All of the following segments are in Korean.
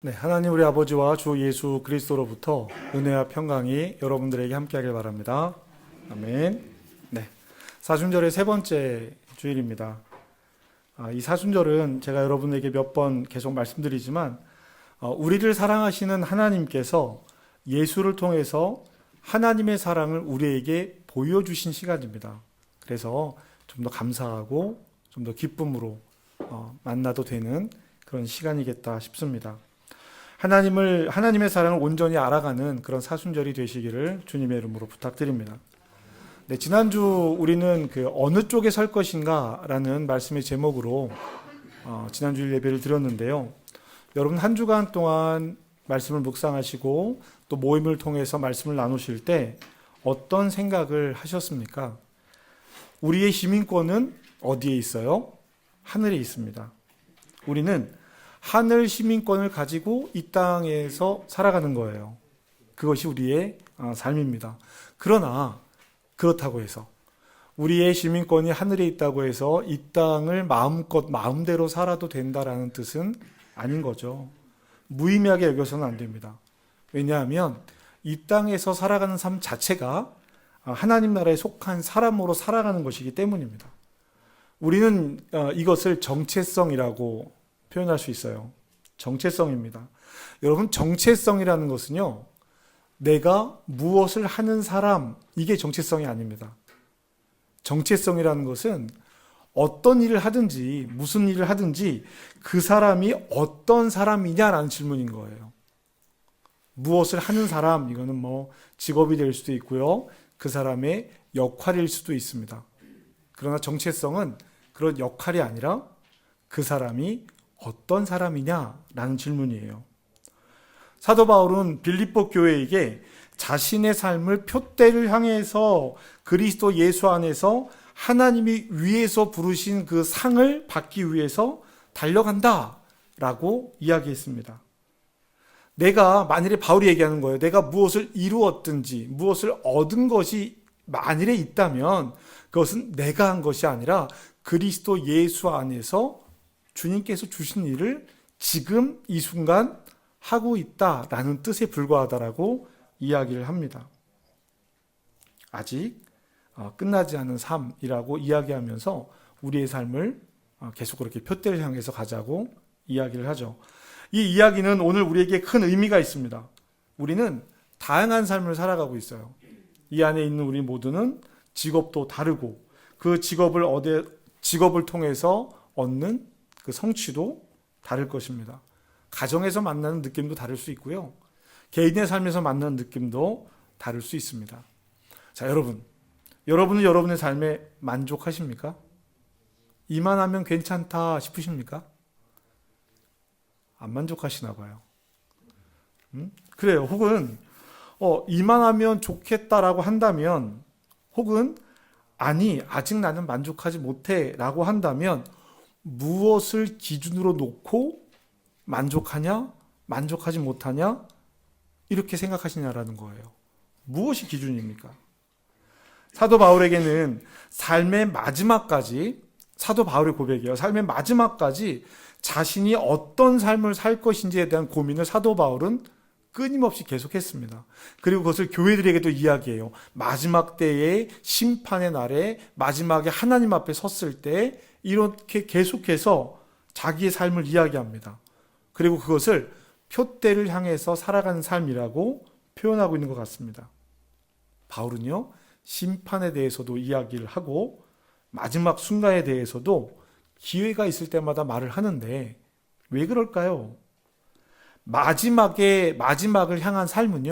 네, 하나님 우리 아버지와 주 예수 그리스도로부터 은혜와 평강이 여러분들에게 함께하길 바랍니다. 아멘. 네, 사순절의 세 번째 주일입니다. 이 사순절은 제가 여러분에게 몇 번 계속 말씀드리지만 우리를 사랑하시는 하나님께서 예수를 통해서 하나님의 사랑을 우리에게 보여주신 시간입니다. 그래서 좀 더 감사하고 좀 더 기쁨으로 만나도 되는 그런 시간이겠다 싶습니다. 하나님의 사랑을 온전히 알아가는 그런 사순절이 되시기를 주님의 이름으로 부탁드립니다. 네, 지난주 우리는 어느 쪽에 설 것인가 라는 말씀의 제목으로 지난주 예배를 드렸는데요. 여러분 한 주간 동안 말씀을 묵상하시고 또 모임을 통해서 말씀을 나누실 때 어떤 생각을 하셨습니까? 우리의 시민권은 어디에 있어요? 하늘에 있습니다. 우리는 하늘 시민권을 가지고 이 땅에서 살아가는 거예요. 그것이 우리의 삶입니다. 그러나 그렇다고 해서 우리의 시민권이 하늘에 있다고 해서 이 땅을 마음대로 살아도 된다라는 뜻은 아닌 거죠. 무의미하게 여겨서는 안 됩니다. 왜냐하면 이 땅에서 살아가는 삶 자체가 하나님 나라에 속한 사람으로 살아가는 것이기 때문입니다. 우리는 이것을 정체성이라고 표현할 수 있어요. 정체성입니다. 여러분, 정체성이라는 것은요, 내가 무엇을 하는 사람, 이게 정체성이 아닙니다. 정체성이라는 것은 어떤 일을 하든지, 무슨 일을 하든지 그 사람이 어떤 사람이냐라는 질문인 거예요. 무엇을 하는 사람, 이거는 직업이 될 수도 있고요. 그 사람의 역할일 수도 있습니다. 그러나 정체성은 그런 역할이 아니라 그 사람이 어떤 사람이냐라는 질문이에요. 사도 바울은 빌립보 교회에게 자신의 삶을 표대를 향해서 그리스도 예수 안에서 하나님이 위에서 부르신 그 상을 받기 위해서 달려간다라고 이야기했습니다. 만일에 바울이 얘기하는 거예요. 내가 무엇을 이루었든지 무엇을 얻은 것이 만일에 있다면 그것은 내가 한 것이 아니라 그리스도 예수 안에서 주님께서 주신 일을 지금 이 순간 하고 있다라는 뜻에 불과하다라고 이야기를 합니다. 아직 끝나지 않은 삶이라고 이야기하면서 우리의 삶을 계속 그렇게 표대를 향해서 가자고 이야기를 하죠. 이 이야기는 오늘 우리에게 큰 의미가 있습니다. 우리는 다양한 삶을 살아가고 있어요. 이 안에 있는 우리 모두는 직업도 다르고 그 직업을 통해서 얻는 그 성취도 다를 것입니다. 가정에서 만나는 느낌도 다를 수 있고요. 개인의 삶에서 만나는 느낌도 다를 수 있습니다. 자, 여러분은 여러분의 삶에 만족하십니까? 이만하면 괜찮다 싶으십니까? 안 만족하시나 봐요. 그래요. 혹은 이만하면 좋겠다라고 한다면, 혹은 아니 아직 나는 만족하지 못해 라고 한다면 무엇을 기준으로 놓고 만족하냐, 만족하지 못하냐 이렇게 생각하시냐라는 거예요. 무엇이 기준입니까? 사도 바울에게는 삶의 마지막까지, 사도 바울의 고백이에요. 삶의 마지막까지 자신이 어떤 삶을 살 것인지에 대한 고민을 사도 바울은 끊임없이 계속했습니다. 그리고 그것을 교회들에게도 이야기해요. 마지막 때의 심판의 날에 마지막에 하나님 앞에 섰을 때 이렇게 계속해서 자기의 삶을 이야기합니다. 그리고 그것을 표대를 향해서 살아가는 삶이라고 표현하고 있는 것 같습니다. 바울은요, 심판에 대해서도 이야기를 하고 마지막 순간에 대해서도 기회가 있을 때마다 말을 하는데 왜 그럴까요? 마지막을 향한 삶은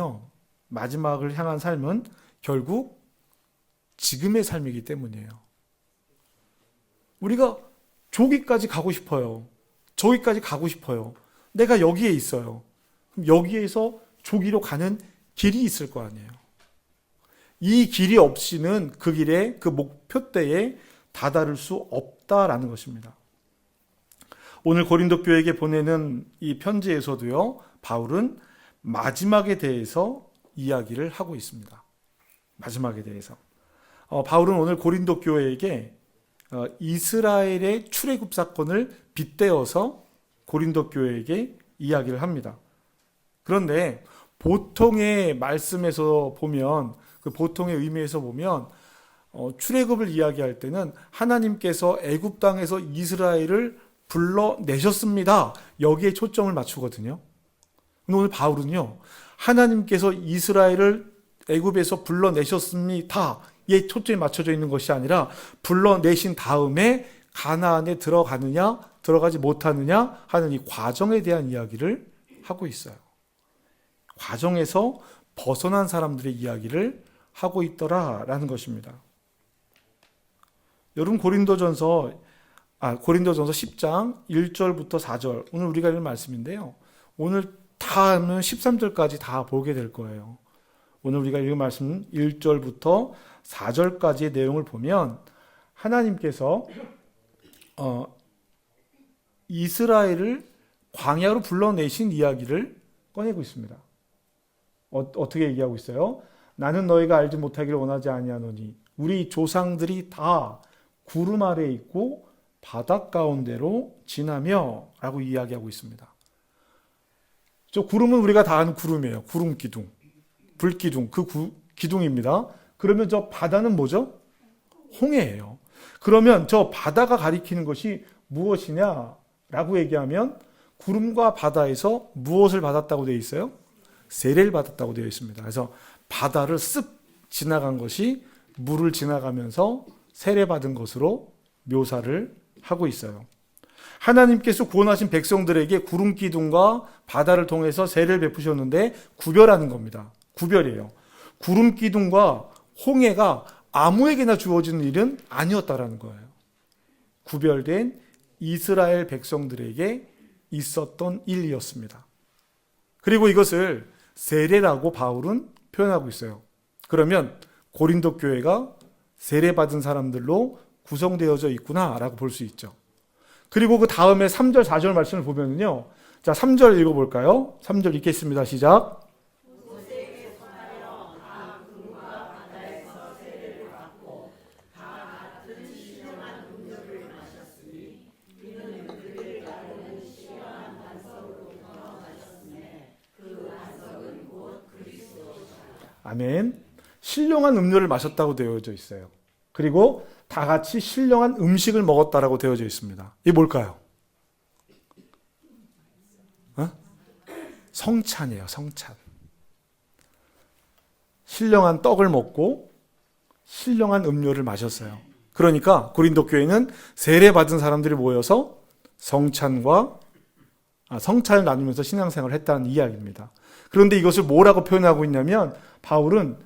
결국 지금의 삶이기 때문이에요. 우리가 저기까지 가고 싶어요. 저기까지 가고 싶어요. 내가 여기에 있어요. 그럼 여기에서 저기로 가는 길이 있을 거 아니에요. 이 길이 없이는 그 길에, 그 목표대에 다다를 수 없다라는 것입니다. 오늘 고린도 교회에게 보내는 이 편지에서도요, 바울은 마지막에 대해서 이야기를 하고 있습니다. 마지막에 대해서. 바울은 오늘 고린도 교회에게 이스라엘의 출애굽 사건을 빗대어서 고린도 교회에게 이야기를 합니다. 그런데 보통의 말씀에서 보면, 그 보통의 의미에서 보면 출애굽을 이야기할 때는 하나님께서 애굽 땅에서 이스라엘을 불러내셨습니다. 여기에 초점을 맞추거든요. 근데 오늘 바울은요, 하나님께서 이스라엘을 애굽에서 불러내셨습니다에 초점이 맞춰져 있는 것이 아니라 불러내신 다음에 가나안에 들어가느냐 들어가지 못하느냐 하는 이 과정에 대한 이야기를 하고 있어요. 과정에서 벗어난 사람들의 이야기를 하고 있더라라는 것입니다. 여러분 고린도전서 10장 1절부터 4절 오늘 우리가 읽은 말씀인데요. 오늘 다 하면 13절까지 다 보게 될 거예요. 오늘 우리가 읽은 말씀 1절부터 4절까지의 내용을 보면 하나님께서 이스라엘을 광야로 불러내신 이야기를 꺼내고 있습니다. 어떻게 얘기하고 있어요? 나는 너희가 알지 못하기를 원하지 아니하노니 우리 조상들이 다 구름 아래에 있고 바닷 가운데로 지나며 라고 이야기하고 있습니다. 저 구름은 우리가 다 아는 구름이에요. 구름 기둥, 불기둥, 기둥입니다. 그러면 저 바다는 뭐죠? 홍해예요. 그러면 저 바다가 가리키는 것이 무엇이냐라고 얘기하면 구름과 바다에서 무엇을 받았다고 되어 있어요? 세례를 받았다고 되어 있습니다. 그래서 바다를 쓱 지나간 것이 물을 지나가면서 세례받은 것으로 묘사를 하고 있어요. 하나님께서 구원하신 백성들에게 구름 기둥과 바다를 통해서 세례를 베푸셨는데 구별하는 겁니다. 구별이에요. 구름 기둥과 홍해가 아무에게나 주어지는 일은 아니었다라는 거예요. 구별된 이스라엘 백성들에게 있었던 일이었습니다. 그리고 이것을 세례라고 바울은 표현하고 있어요. 그러면 고린도 교회가 세례받은 사람들로 구성되어져 있구나라고 볼 수 있죠. 그리고 그 다음에 3절, 4절 말씀을 보면요. 자, 3절 읽어볼까요? 3절 읽겠습니다. 시작. 아멘. 신령한 음료를 마셨다고 되어져 있어요. 그리고 다 같이 신령한 음식을 먹었다라고 되어져 있습니다. 이게 뭘까요? 성찬이에요. 성찬. 신령한 떡을 먹고 신령한 음료를 마셨어요. 그러니까 고린도 교회는 세례받은 사람들이 모여서 성찬을 나누면서 신앙생활을 했다는 이야기입니다. 그런데 이것을 뭐라고 표현하고 있냐면 바울은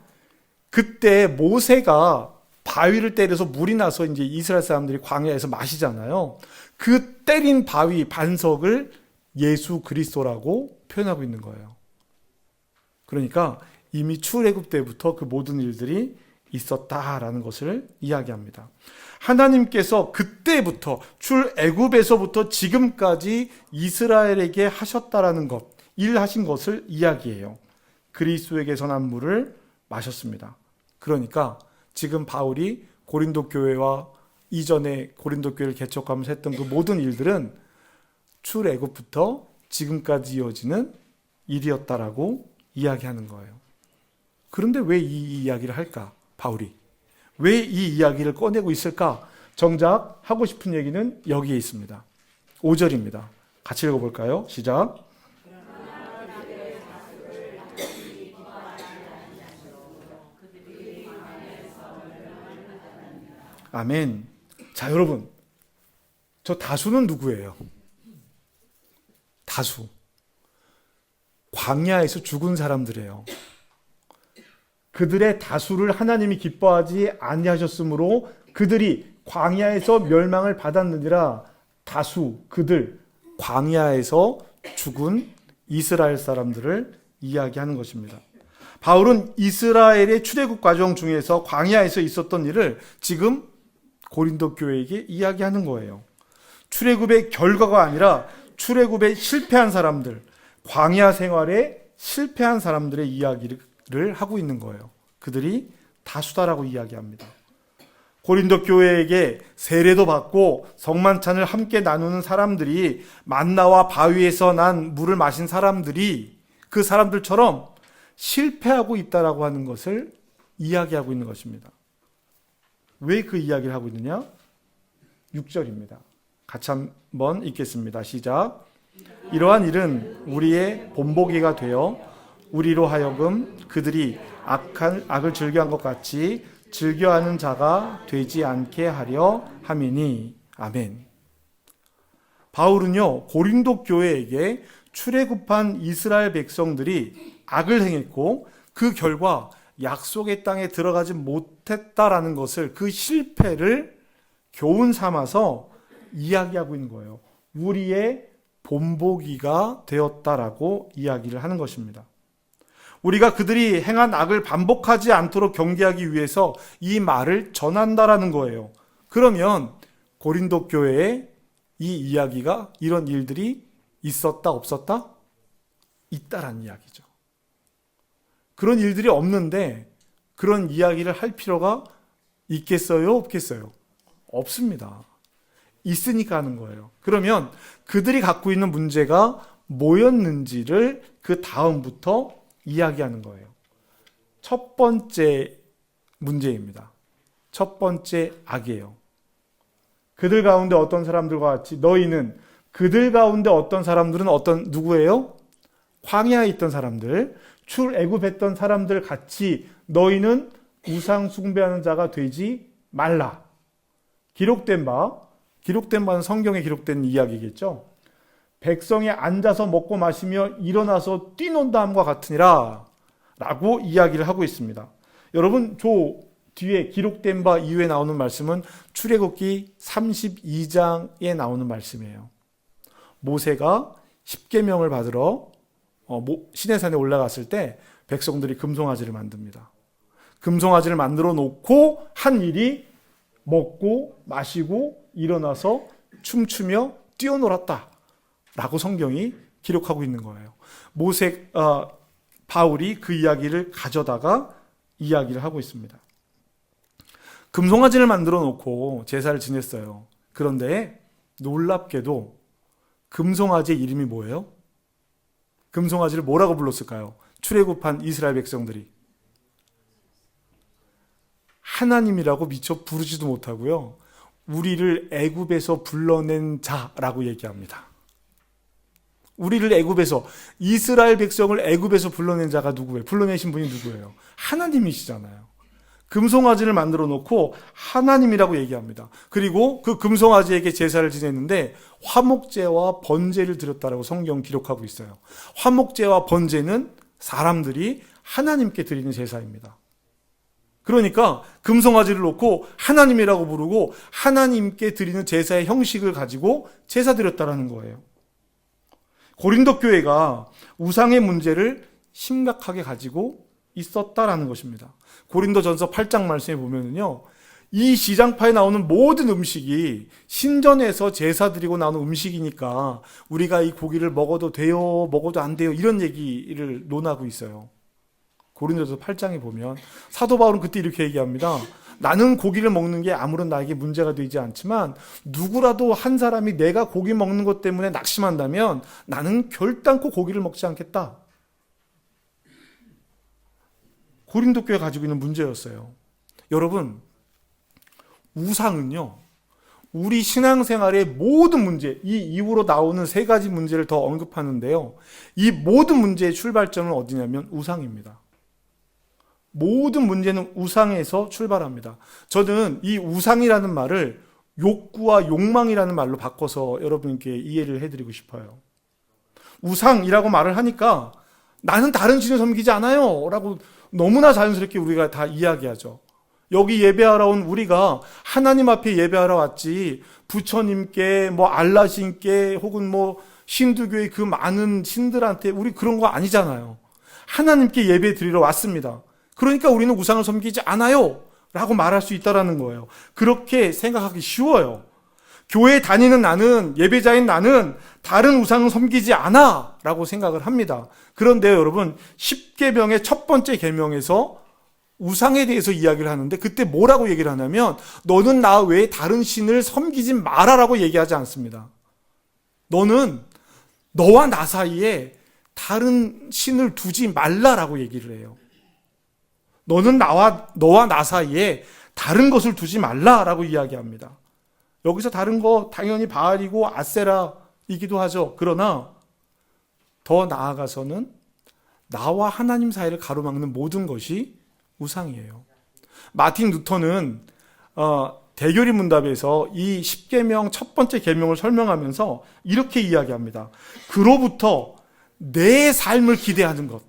그때 모세가 바위를 때려서 물이 나서 이제 이스라엘 사람들이 광야에서 마시잖아요. 그 때린 바위 반석을 예수 그리스도라고 표현하고 있는 거예요. 그러니까 이미 출애굽 때부터 그 모든 일들이 있었다라는 것을 이야기합니다. 하나님께서 그때부터 출애굽에서부터 지금까지 이스라엘에게 하셨다라는 것, 일하신 것을 이야기해요. 그리스도에게서 난 물을 마셨습니다. 그러니까 지금 바울이 고린도 교회와 이전에 고린도 교회를 개척하면서 했던 그 모든 일들은 출애굽부터 지금까지 이어지는 일이었다라고 이야기하는 거예요. 그런데 왜 이 이야기를 할까? 바울이 왜 이 이야기를 꺼내고 있을까? 정작 하고 싶은 얘기는 여기에 있습니다. 5절입니다. 같이 읽어볼까요? 시작. 아멘. 자, 여러분, 저 다수는 누구예요? 다수. 광야에서 죽은 사람들이에요. 그들의 다수를 하나님이 기뻐하지 아니하셨으므로 그들이 광야에서 멸망을 받았느니라. 다수, 그들, 광야에서 죽은 이스라엘 사람들을 이야기하는 것입니다. 바울은 이스라엘의 출애굽 과정 중에서 광야에서 있었던 일을 지금 고린도 교회에게 이야기하는 거예요. 출애굽의 결과가 아니라 출애굽에 실패한 사람들, 광야 생활에 실패한 사람들의 이야기를 하고 있는 거예요. 그들이 다수다라고 이야기합니다. 고린도 교회에게 세례도 받고 성만찬을 함께 나누는 사람들이, 만나와 바위에서 난 물을 마신 사람들이 그 사람들처럼 실패하고 있다라고 하는 것을 이야기하고 있는 것입니다. 왜 그 이야기를 하고 있느냐? 6절입니다. 같이 한번 읽겠습니다. 시작. 이러한 일은 우리의 본보기가 되어 우리로 하여금 그들이 악을 즐겨한 것 같이 즐겨하는 자가 되지 않게 하려 함이니. 아멘. 바울은요, 고린도 교회에게 출애굽한 이스라엘 백성들이 악을 행했고 그 결과 약속의 땅에 들어가지 못했다라는 것을, 그 실패를 교훈 삼아서 이야기하고 있는 거예요. 우리의 본보기가 되었다라고 이야기를 하는 것입니다. 우리가 그들이 행한 악을 반복하지 않도록 경계하기 위해서 이 말을 전한다라는 거예요. 그러면 고린도 교회에 이 이야기가, 이런 일들이 있었다 없었다? 있다라는 이야기죠. 그런 일들이 없는데 그런 이야기를 할 필요가 있겠어요? 없겠어요? 없습니다. 있으니까 하는 거예요. 그러면 그들이 갖고 있는 문제가 뭐였는지를 그 다음부터 이야기하는 거예요. 첫 번째 문제입니다. 첫 번째 악이에요. 그들 가운데 어떤 사람들과 같이 너희는, 그들 가운데 어떤 사람들은 누구예요? 광야에 있던 사람들, 출애굽했던 사람들 같이 너희는 우상 숭배하는 자가 되지 말라. 기록된 바는 성경에 기록된 이야기겠죠. 백성이 앉아서 먹고 마시며 일어나서 뛰논다 함과 같으니라 라고 이야기를 하고 있습니다. 여러분, 저 뒤에 기록된 바 이후에 나오는 말씀은 출애굽기 32장에 나오는 말씀이에요. 모세가 십계명을 받으러 시내산에 올라갔을 때 백성들이 금송아지를 만듭니다. 금송아지를 만들어 놓고 한 일이 먹고 마시고 일어나서 춤추며 뛰어놀았다 라고 성경이 기록하고 있는 거예요. 바울이 그 이야기를 가져다가 이야기를 하고 있습니다. 금송아지를 만들어 놓고 제사를 지냈어요. 그런데 놀랍게도 금송아지의 이름이 뭐예요? 금송아지를 뭐라고 불렀을까요? 출애굽한 이스라엘 백성들이 하나님이라고 미처 부르지도 못하고요, 우리를 애굽에서 불러낸 자라고 얘기합니다. 우리를 애굽에서, 이스라엘 백성을 애굽에서 불러낸 자가 누구예요? 불러내신 분이 누구예요? 하나님이시잖아요. 금송아지를 만들어 놓고 하나님이라고 얘기합니다. 그리고 그 금송아지에게 제사를 지냈는데 화목제와 번제를 드렸다라고 성경 기록하고 있어요. 화목제와 번제는 사람들이 하나님께 드리는 제사입니다. 그러니까 금송아지를 놓고 하나님이라고 부르고 하나님께 드리는 제사의 형식을 가지고 제사 드렸다라는 거예요. 고린도 교회가 우상의 문제를 심각하게 가지고 있었다라는 것입니다. 고린도전서 8장 말씀에 보면은요, 이 지장파에 나오는 모든 음식이 신전에서 제사 드리고 나오는 음식이니까 우리가 이 고기를 먹어도 돼요, 먹어도 안 돼요, 이런 얘기를 논하고 있어요. 고린도전서 8장에 보면 사도 바울은 그때 이렇게 얘기합니다. 나는 고기를 먹는 게 아무런 나에게 문제가 되지 않지만 누구라도 한 사람이 내가 고기 먹는 것 때문에 낙심한다면 나는 결단코 고기를 먹지 않겠다. 고린도 교회가 가지고 있는 문제였어요. 여러분, 우상은요, 우리 신앙생활의 모든 문제, 이 이후로 나오는 세 가지 문제를 더 언급하는데요, 이 모든 문제의 출발점은 어디냐면 우상입니다. 모든 문제는 우상에서 출발합니다. 저는 이 우상이라는 말을 욕구와 욕망이라는 말로 바꿔서 여러분께 이해를 해드리고 싶어요. 우상이라고 말을 하니까 나는 다른 신을 섬기지 않아요 라고 너무나 자연스럽게 우리가 다 이야기하죠. 여기 예배하러 온 우리가 하나님 앞에 예배하러 왔지 부처님께 알라신께 혹은 힌두교의 그 많은 신들한테 우리 그런 거 아니잖아요. 하나님께 예배 드리러 왔습니다. 그러니까 우리는 우상을 섬기지 않아요 라고 말할 수 있다는 거예요. 그렇게 생각하기 쉬워요. 교회 다니는 나는, 예배자인 나는 다른 우상을 섬기지 않아 라고 생각을 합니다. 그런데 여러분, 10계명의 첫 번째 계명에서 우상에 대해서 이야기를 하는데 그때 뭐라고 얘기를 하냐면 너는 나 외에 다른 신을 섬기지 마라라고 얘기하지 않습니다. 너는 너와 나 사이에 다른 신을 두지 말라라고 얘기를 해요. 너는 너와 나 사이에 다른 것을 두지 말라라고 이야기합니다. 여기서 다른 거 당연히 바알이고 아세라이기도 하죠. 그러나 더 나아가서는 나와 하나님 사이를 가로막는 모든 것이 우상이에요. 마틴 루터는 대결의 문답에서 이 10계명 첫 번째 계명을 설명하면서 이렇게 이야기합니다. 그로부터 내 삶을 기대하는 것,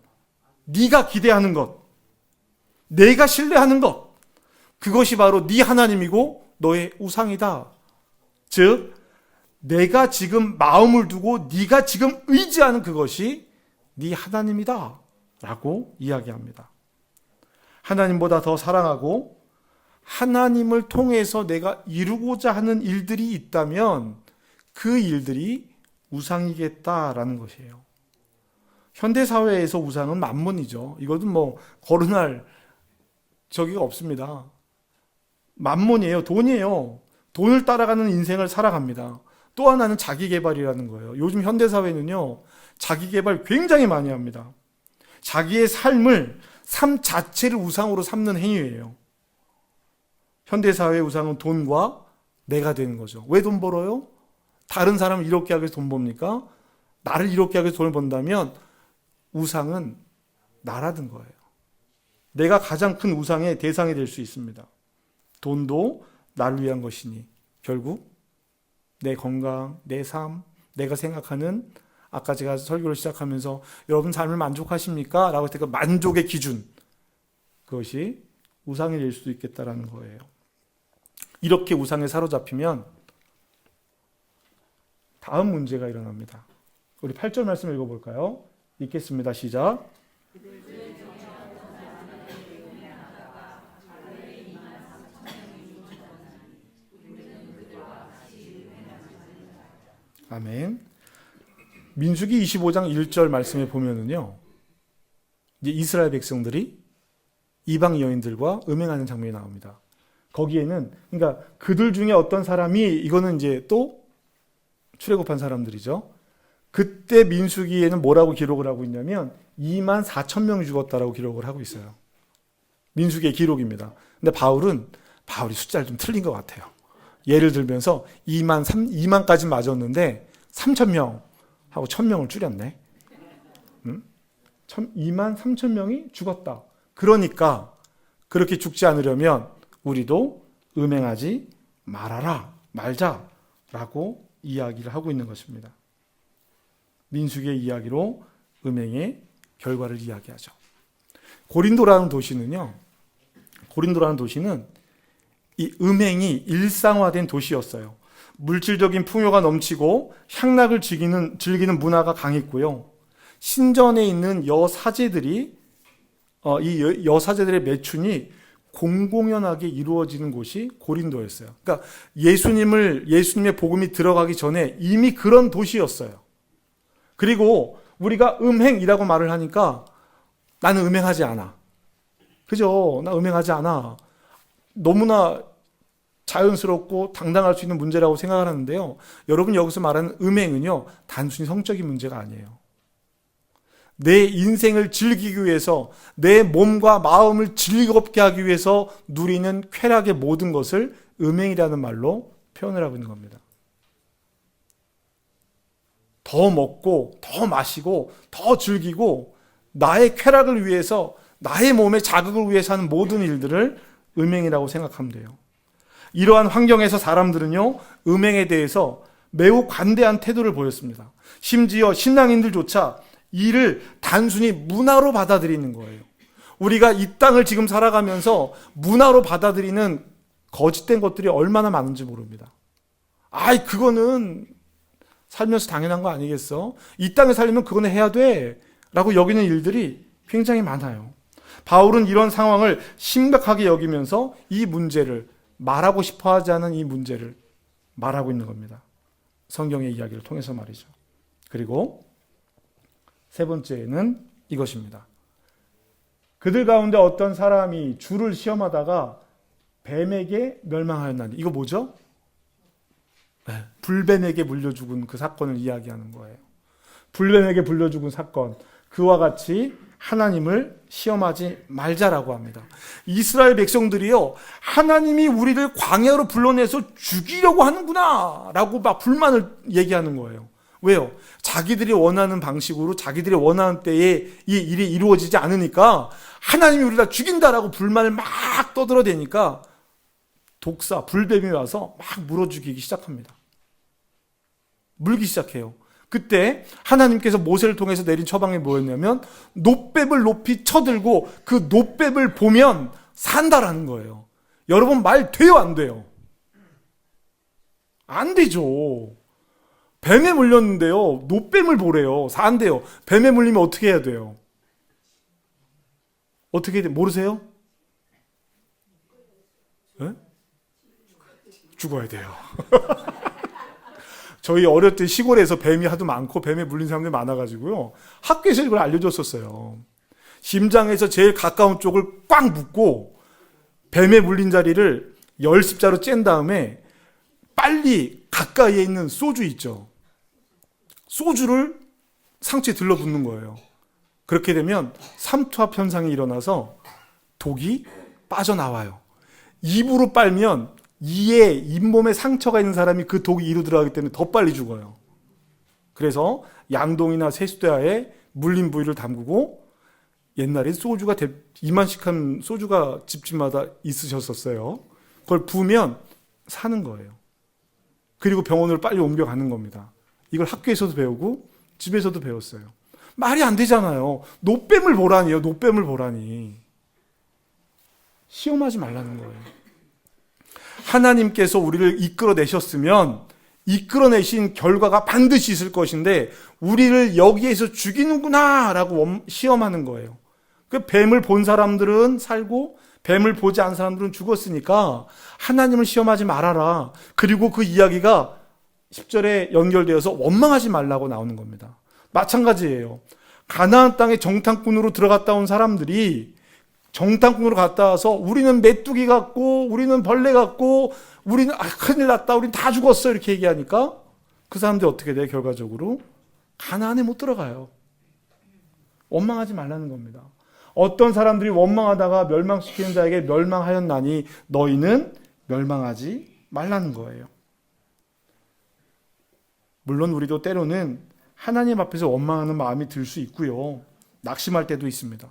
네가 기대하는 것, 내가 신뢰하는 것, 그것이 바로 네 하나님이고 너의 우상이다. 즉 내가 지금 마음을 두고 네가 지금 의지하는 그것이 네 하나님이다 라고 이야기합니다. 하나님보다 더 사랑하고 하나님을 통해서 내가 이루고자 하는 일들이 있다면 그 일들이 우상이겠다라는 것이에요. 현대사회에서 우상은 만몬이죠. 이것은 뭐 거론할 저기가 없습니다. 만몬이에요. 돈이에요. 돈을 따라가는 인생을 살아갑니다. 또 하나는 자기개발이라는 거예요. 요즘 현대사회는요, 자기개발 굉장히 많이 합니다. 자기의 삶 자체를 우상으로 삼는 행위예요. 현대사회의 우상은 돈과 내가 되는 거죠. 왜 돈 벌어요? 다른 사람을 이롭게 하기 위해서 돈 법니까? 나를 이롭게 하기 위해서 돈을 번다면 우상은 나라는 거예요. 내가 가장 큰 우상의 대상이 될 수 있습니다. 돈도 나를 위한 것이니 결국 내 건강, 내 삶, 내가 생각하는 아까 제가 설교를 시작하면서 여러분 삶을 만족하십니까? 라고 했을 때 그 만족의 기준, 그것이 우상이 될 수도 있겠다라는 거예요. 이렇게 우상에 사로잡히면 다음 문제가 일어납니다. 우리 8절 말씀 읽어볼까요? 읽겠습니다. 시작. 아멘. 민수기 25장 1절 말씀에 보면은요, 이제 이스라엘 백성들이 이방 여인들과 음행하는 장면이 나옵니다. 거기에는, 그러니까 그들 중에 어떤 사람이, 이거는 이제 또 출애굽한 사람들이죠. 그때 민수기에는 뭐라고 기록을 하고 있냐면 2만 4천 명이 죽었다라고 기록을 하고 있어요. 민수기의 기록입니다. 근데 바울이 숫자를 좀 틀린 것 같아요. 예를 들면서 2만까지 맞았는데 3천 명하고 1,000명을 줄였네. 2만 3천 명이 죽었다. 그러니까 그렇게 죽지 않으려면 우리도 음행하지 말자라고 이야기를 하고 있는 것입니다. 민수기의 이야기로 음행의 결과를 이야기하죠. 고린도라는 도시는 이 음행이 일상화된 도시였어요. 물질적인 풍요가 넘치고 향락을 즐기는 문화가 강했고요. 신전에 있는 여사제들의 매춘이 공공연하게 이루어지는 곳이 고린도였어요. 그러니까 예수님의 복음이 들어가기 전에 이미 그런 도시였어요. 그리고 우리가 음행이라고 말을 하니까 나는 음행하지 않아. 그죠? 나 음행하지 않아. 너무나 자연스럽고 당당할 수 있는 문제라고 생각을 하는데요. 여러분 여기서 말하는 음행은요, 단순히 성적인 문제가 아니에요. 내 인생을 즐기기 위해서, 내 몸과 마음을 즐겁게 하기 위해서 누리는 쾌락의 모든 것을 음행이라는 말로 표현을 하고 있는 겁니다. 더 먹고, 더 마시고, 더 즐기고, 나의 쾌락을 위해서, 나의 몸의 자극을 위해서 하는 모든 일들을 음행이라고 생각하면 돼요. 이러한 환경에서 사람들은요, 음행에 대해서 매우 관대한 태도를 보였습니다. 심지어 신앙인들조차 이를 단순히 문화로 받아들이는 거예요. 우리가 이 땅을 지금 살아가면서 문화로 받아들이는 거짓된 것들이 얼마나 많은지 모릅니다. 그거는 살면서 당연한 거 아니겠어? 이 땅에 살려면 그거는 해야 돼 라고 여기는 일들이 굉장히 많아요. 바울은 이런 상황을 심각하게 여기면서 이 문제를, 말하고 싶어 하지 않은 이 문제를 말하고 있는 겁니다. 성경의 이야기를 통해서 말이죠. 그리고 세 번째는 이것입니다. 그들 가운데 어떤 사람이 주를 시험하다가 뱀에게 멸망하였나니. 이거 뭐죠? 네, 불뱀에게 물려 죽은 그 사건을 이야기하는 거예요. 불뱀에게 물려 죽은 사건. 그와 같이 하나님을 시험하지 말자라고 합니다. 이스라엘 백성들이요, 하나님이 우리를 광야로 불러내서 죽이려고 하는구나 라고 막 불만을 얘기하는 거예요. 왜요? 자기들이 원하는 방식으로 자기들이 원하는 때에 이 일이 이루어지지 않으니까 하나님이 우리를 다 죽인다라고 불만을 막 떠들어대니까 독사, 불뱀이 와서 막 물어 죽이기 시작합니다. 물기 시작해요. 그때 하나님께서 모세를 통해서 내린 처방이 뭐였냐면 놋뱀을 높이 쳐들고 그 놋뱀을 보면 산다라는 거예요. 여러분, 말 돼요, 안 돼요? 안 되죠. 뱀에 물렸는데요, 놋뱀을 보래요. 산대요. 뱀에 물리면 어떻게 해야 돼요? 어떻게 해야 돼요? 모르세요? 네? 죽어야 돼요. 저희 어릴 때 시골에서 뱀이 하도 많고 뱀에 물린 사람들이 많아가지고요, 학교에서 이걸 알려줬었어요. 심장에서 제일 가까운 쪽을 꽉 묶고 뱀에 물린 자리를 10십자로 짠 다음에 빨리 가까이에 있는 소주 있죠, 소주를 상처에 들러붙는 거예요. 그렇게 되면 삼투압 현상이 일어나서 독이 빠져나와요. 입으로 빨면 이에 잇몸에 상처가 있는 사람이 그 독이 이로 들어가기 때문에 더 빨리 죽어요. 그래서 양동이나 세수대야에 물린 부위를 담그고, 옛날에 소주가 이만씩한 소주가 집집마다 있으셨었어요. 그걸 부으면 사는 거예요. 그리고 병원으로 빨리 옮겨가는 겁니다. 이걸 학교에서도 배우고 집에서도 배웠어요. 말이 안 되잖아요. 놋뱀을 보라니요. 놋뱀을 보라니. 시험하지 말라는 거예요. 하나님께서 우리를 이끌어내셨으면 이끌어내신 결과가 반드시 있을 것인데 우리를 여기에서 죽이는구나 라고 시험하는 거예요. 그 뱀을 본 사람들은 살고 뱀을 보지 않은 사람들은 죽었으니까 하나님을 시험하지 말아라. 그리고 그 이야기가 10절에 연결되어서 원망하지 말라고 나오는 겁니다. 마찬가지예요. 가나안 땅에 정탐꾼으로 들어갔다 온 사람들이 정탐꾼으로 갔다 와서 우리는 메뚜기 같고 우리는 벌레 같고 우리는 큰일 났다, 우리는 다 죽었어 이렇게 얘기하니까 그 사람들이 어떻게 돼? 결과적으로 가나안에 못 들어가요. 원망하지 말라는 겁니다. 어떤 사람들이 원망하다가 멸망시키는 자에게 멸망하였나니 너희는 멸망하지 말라는 거예요. 물론 우리도 때로는 하나님 앞에서 원망하는 마음이 들 수 있고요, 낙심할 때도 있습니다.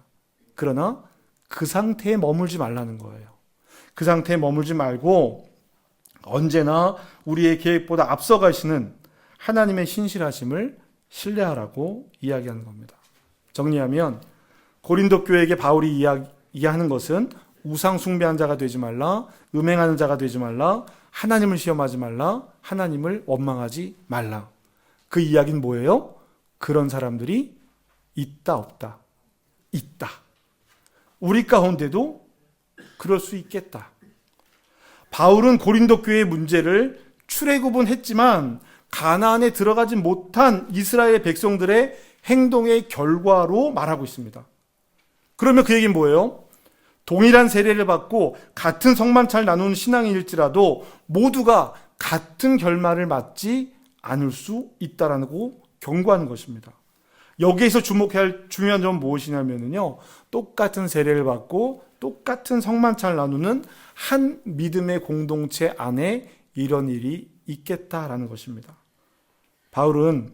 그러나 그 상태에 머물지 말라는 거예요. 그 상태에 머물지 말고 언제나 우리의 계획보다 앞서가시는 하나님의 신실하심을 신뢰하라고 이야기하는 겁니다. 정리하면 고린도 교회에게 바울이 이야기하는 것은 우상 숭배한 자가 되지 말라, 음행하는 자가 되지 말라, 하나님을 시험하지 말라, 하나님을 원망하지 말라. 그 이야기는 뭐예요? 그런 사람들이 있다 없다? 있다. 우리 가운데도 그럴 수 있겠다. 바울은 고린도 교회의 문제를 출애굽은 했지만 가나안에 들어가지 못한 이스라엘 백성들의 행동의 결과로 말하고 있습니다. 그러면 그 얘기는 뭐예요? 동일한 세례를 받고 같은 성만찬을 나누는 신앙인일지라도 모두가 같은 결말을 맞지 않을 수 있다라고 경고하는 것입니다. 여기에서 주목해야 할 중요한 점은 무엇이냐면요, 똑같은 세례를 받고 똑같은 성만찬을 나누는 한 믿음의 공동체 안에 이런 일이 있겠다라는 것입니다. 바울은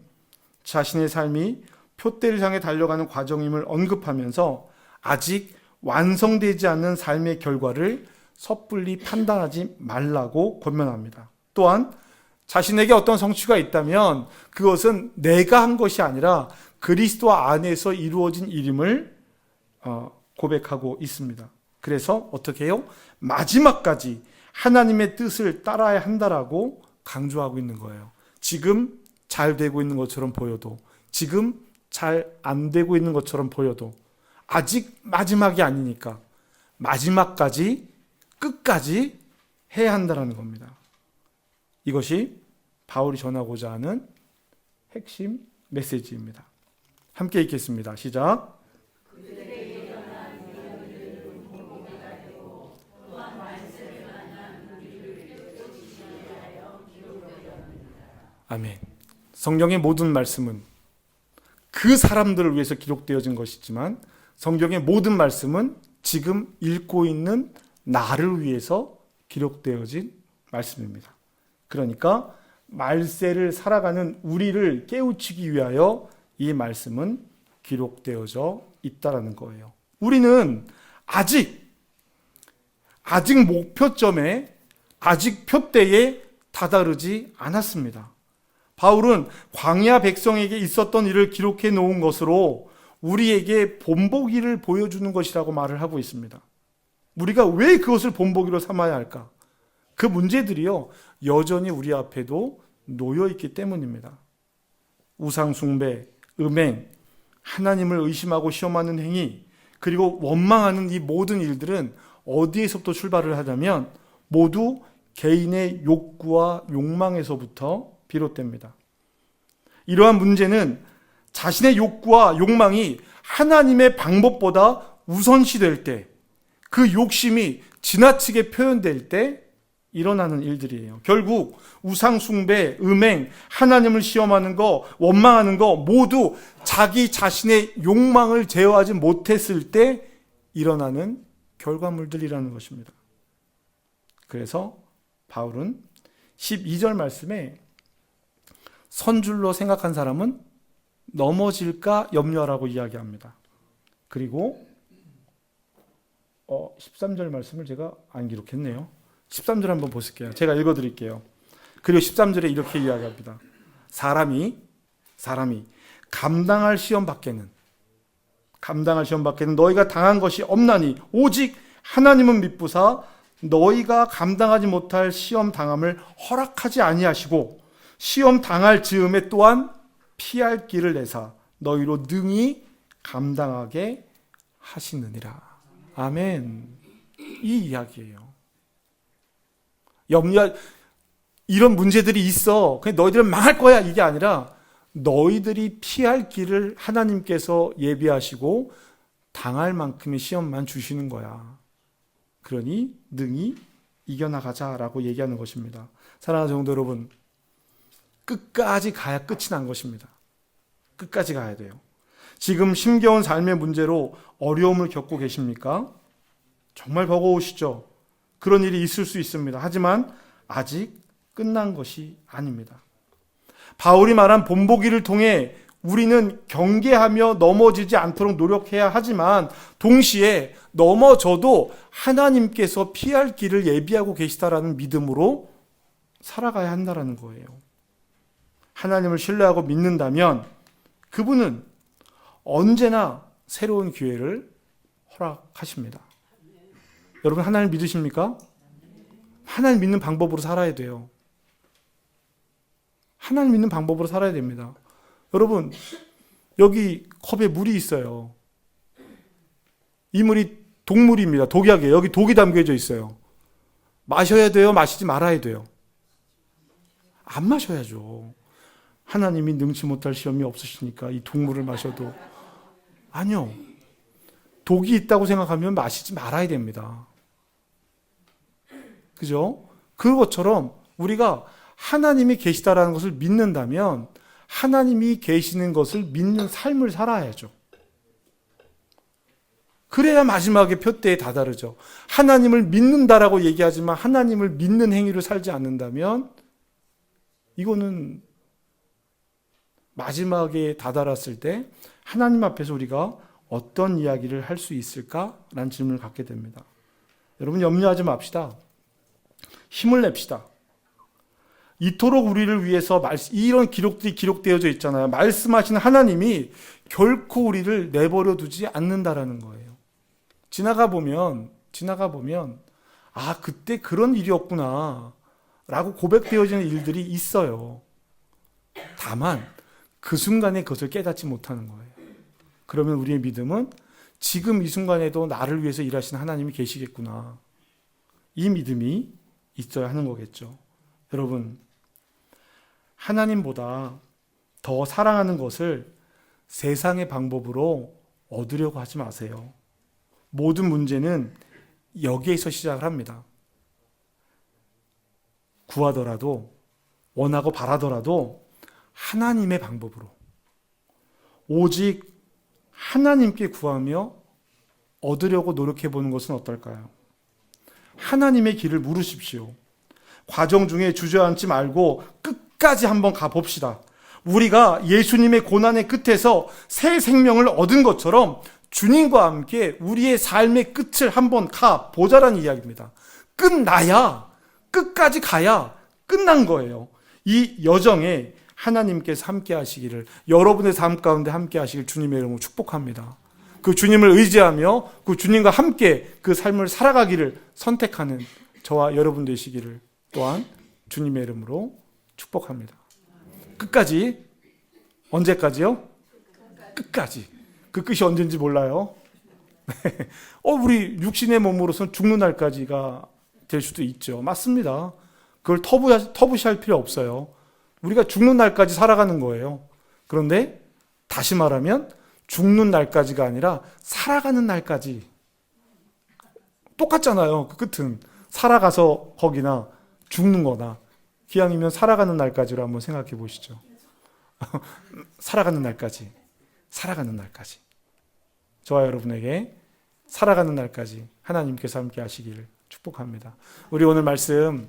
자신의 삶이 표대를 향해 달려가는 과정임을 언급하면서 아직 완성되지 않는 삶의 결과를 섣불리 판단하지 말라고 권면합니다. 또한 자신에게 어떤 성취가 있다면 그것은 내가 한 것이 아니라 그리스도 안에서 이루어진 일임을 고백하고 있습니다. 그래서 어떻게 해요? 마지막까지 하나님의 뜻을 따라야 한다라고 강조하고 있는 거예요. 지금 잘 되고 있는 것처럼 보여도, 지금 잘 안 되고 있는 것처럼 보여도 아직 마지막이 아니니까 마지막까지, 끝까지 해야 한다는 겁니다. 이것이 바울이 전하고자 하는 핵심 메시지입니다. 함께 읽겠습니다. 시작. 아멘. 성경의 모든 말씀은 그 사람들을 위해서 기록되어진 것이지만 성경의 모든 말씀은 지금 읽고 있는 나를 위해서 기록되어진 말씀입니다. 그러니까 말세를 살아가는 우리를 깨우치기 위하여 이 말씀은 기록되어져 있다라는 거예요. 우리는 아직 목표점에, 아직 표대에 다다르지 않았습니다. 바울은 광야 백성에게 있었던 일을 기록해 놓은 것으로 우리에게 본보기를 보여주는 것이라고 말을 하고 있습니다. 우리가 왜 그것을 본보기로 삼아야 할까? 그 문제들이요, 여전히 우리 앞에도 놓여 있기 때문입니다. 우상 숭배, 음행, 하나님을 의심하고 시험하는 행위, 그리고 원망하는 이 모든 일들은 어디에서부터 출발을 하냐면 모두 개인의 욕구와 욕망에서부터 비롯됩니다. 이러한 문제는 자신의 욕구와 욕망이 하나님의 방법보다 우선시될 때, 그 욕심이 지나치게 표현될 때 일어나는 일들이에요. 결국 우상 숭배, 음행, 하나님을 시험하는 거, 원망하는 거 모두 자기 자신의 욕망을 제어하지 못했을 때 일어나는 결과물들이라는 것입니다. 그래서 바울은 12절 말씀에 선줄로 생각한 사람은 넘어질까 염려하라고 이야기합니다. 그리고 13절 말씀을 제가 안 기록했네요. 13절 한번 보실게요. 제가 읽어드릴게요. 그리고 13절에 이렇게 이야기합니다. 사람이 감당할 시험 밖에는 너희가 당한 것이 없나니 오직 하나님은 미쁘사 너희가 감당하지 못할 시험 당함을 허락하지 아니하시고 시험 당할 즈음에 또한 피할 길을 내사 너희로 능히 감당하게 하시느니라. 아멘. 이 이야기예요. 이런 문제들이 있어. 그냥 너희들은 망할 거야. 이게 아니라 너희들이 피할 길을 하나님께서 예비하시고 당할 만큼의 시험만 주시는 거야. 그러니 능히 이겨나가자라고 얘기하는 것입니다. 사랑하는 성도 여러분, 끝까지 가야 끝이 난 것입니다. 끝까지 가야 돼요. 지금 힘겨운 삶의 문제로 어려움을 겪고 계십니까? 정말 버거우시죠? 그런 일이 있을 수 있습니다. 하지만 아직 끝난 것이 아닙니다. 바울이 말한 본보기를 통해 우리는 경계하며 넘어지지 않도록 노력해야 하지만 동시에 넘어져도 하나님께서 피할 길을 예비하고 계시다라는 믿음으로 살아가야 한다는 거예요. 하나님을 신뢰하고 믿는다면 그분은 언제나 새로운 기회를 허락하십니다. 여러분, 하나님 믿으십니까? 하나님 믿는 방법으로 살아야 돼요. 하나님 믿는 방법으로 살아야 됩니다. 여러분, 여기 컵에 물이 있어요. 이 물이 독물입니다. 독약이에요. 여기 독이 담겨져 있어요. 마셔야 돼요? 마시지 말아야 돼요? 안 마셔야죠. 하나님이 능치 못할 시험이 없으시니까 이 독물을 마셔도. 아니요. 독이 있다고 생각하면 마시지 말아야 됩니다. 그죠? 그것처럼 우리가 하나님이 계시다라는 것을 믿는다면 하나님이 계시는 것을 믿는 삶을 살아야죠. 그래야 마지막에 표대에 다다르죠. 하나님을 믿는다라고 얘기하지만 하나님을 믿는 행위를 살지 않는다면 이거는 마지막에 다다랐을 때 하나님 앞에서 우리가 어떤 이야기를 할 수 있을까라는 질문을 갖게 됩니다. 여러분, 염려하지 맙시다. 힘을 냅시다. 이토록 우리를 위해서 이런 기록들이 기록되어져 있잖아요. 말씀하시는 하나님이 결코 우리를 내버려 두지 않는다라는 거예요. 지나가 보면 아, 그때 그런 일이었구나 라고 고백되어지는 일들이 있어요. 다만 그 순간에 그것을 깨닫지 못하는 거예요. 그러면 우리의 믿음은 지금 이 순간에도 나를 위해서 일하시는 하나님이 계시겠구나, 이 믿음이 있어야 하는 거겠죠. 여러분, 하나님보다 더 사랑하는 것을 세상의 방법으로 얻으려고 하지 마세요. 모든 문제는 여기에서 시작을 합니다. 구하더라도 원하고 바라더라도 하나님의 방법으로 오직 하나님께 구하며 얻으려고 노력해 보는 것은 어떨까요? 하나님의 길을 물으십시오. 과정 중에 주저앉지 말고 끝까지 한번 가봅시다. 우리가 예수님의 고난의 끝에서 새 생명을 얻은 것처럼 주님과 함께 우리의 삶의 끝을 한번 가보자라는 이야기입니다. 끝나야, 끝까지 가야 끝난 거예요. 이 여정에 하나님께서 함께 하시기를, 여러분의 삶 가운데 함께 하시길 주님의 이름으로 축복합니다. 그 주님을 의지하며 그 주님과 함께 그 삶을 살아가기를 선택하는 저와 여러분 되시기를 또한 주님의 이름으로 축복합니다. 끝까지. 언제까지요? 끝까지. 그 끝이 언제인지 몰라요. 우리 육신의 몸으로서는 죽는 날까지가 될 수도 있죠. 맞습니다. 그걸 터부시할 필요 없어요. 우리가 죽는 날까지 살아가는 거예요. 그런데 다시 말하면 죽는 날까지가 아니라 살아가는 날까지. 똑같잖아요. 그 끝은. 살아가서 거기나 죽는 거나. 기왕이면 살아가는 날까지로 한번 생각해 보시죠. 살아가는 날까지. 살아가는 날까지. 저와 여러분에게 살아가는 날까지 하나님께서 함께 하시기를 축복합니다. 우리 오늘 말씀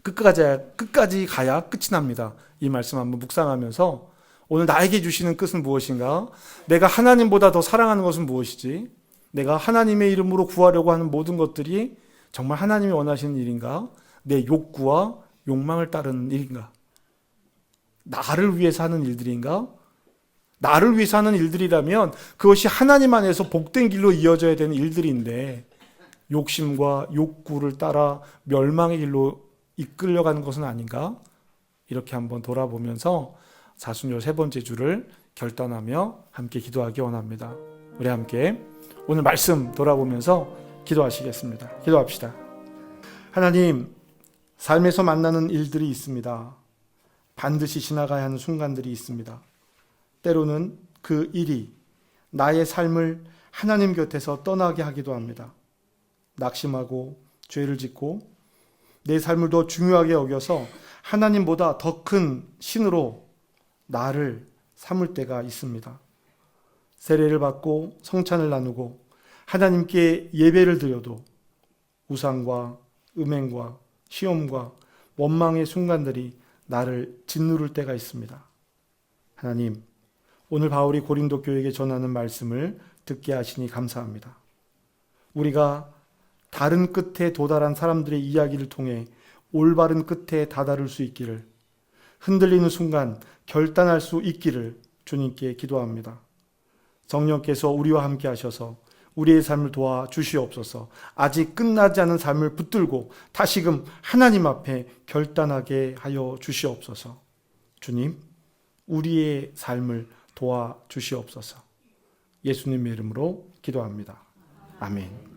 끝까지 가야 끝이 납니다. 이 말씀 한번 묵상하면서 오늘 나에게 주시는 끝은 무엇인가? 내가 하나님보다 더 사랑하는 것은 무엇이지? 내가 하나님의 이름으로 구하려고 하는 모든 것들이 정말 하나님이 원하시는 일인가? 내 욕구와 욕망을 따르는 일인가? 나를 위해서 하는 일들인가? 나를 위해서 하는 일들이라면 그것이 하나님 안에서 복된 길로 이어져야 되는 일들인데 욕심과 욕구를 따라 멸망의 길로 이끌려가는 것은 아닌가? 이렇게 한번 돌아보면서 사순절 세 번째 주를 결단하며 함께 기도하기 원합니다. 우리 함께 오늘 말씀 돌아보면서 기도하시겠습니다. 기도합시다. 하나님, 삶에서 만나는 일들이 있습니다. 반드시 지나가야 하는 순간들이 있습니다. 때로는 그 일이 나의 삶을 하나님 곁에서 떠나게 하기도 합니다. 낙심하고 죄를 짓고 내 삶을 더 중요하게 여겨서 하나님보다 더 큰 신으로 나를 삼을 때가 있습니다. 세례를 받고 성찬을 나누고 하나님께 예배를 드려도 우상과 음행과 시험과 원망의 순간들이 나를 짓누를 때가 있습니다. 하나님, 오늘 바울이 고린도 교회에게 전하는 말씀을 듣게 하시니 감사합니다. 우리가 다른 끝에 도달한 사람들의 이야기를 통해 올바른 끝에 다다를 수 있기를, 흔들리는 순간 결단할 수 있기를 주님께 기도합니다. 성령께서 우리와 함께 하셔서 우리의 삶을 도와 주시옵소서. 아직 끝나지 않은 삶을 붙들고 다시금 하나님 앞에 결단하게 하여 주시옵소서. 주님, 우리의 삶을 도와 주시옵소서. 예수님의 이름으로 기도합니다. 아멘.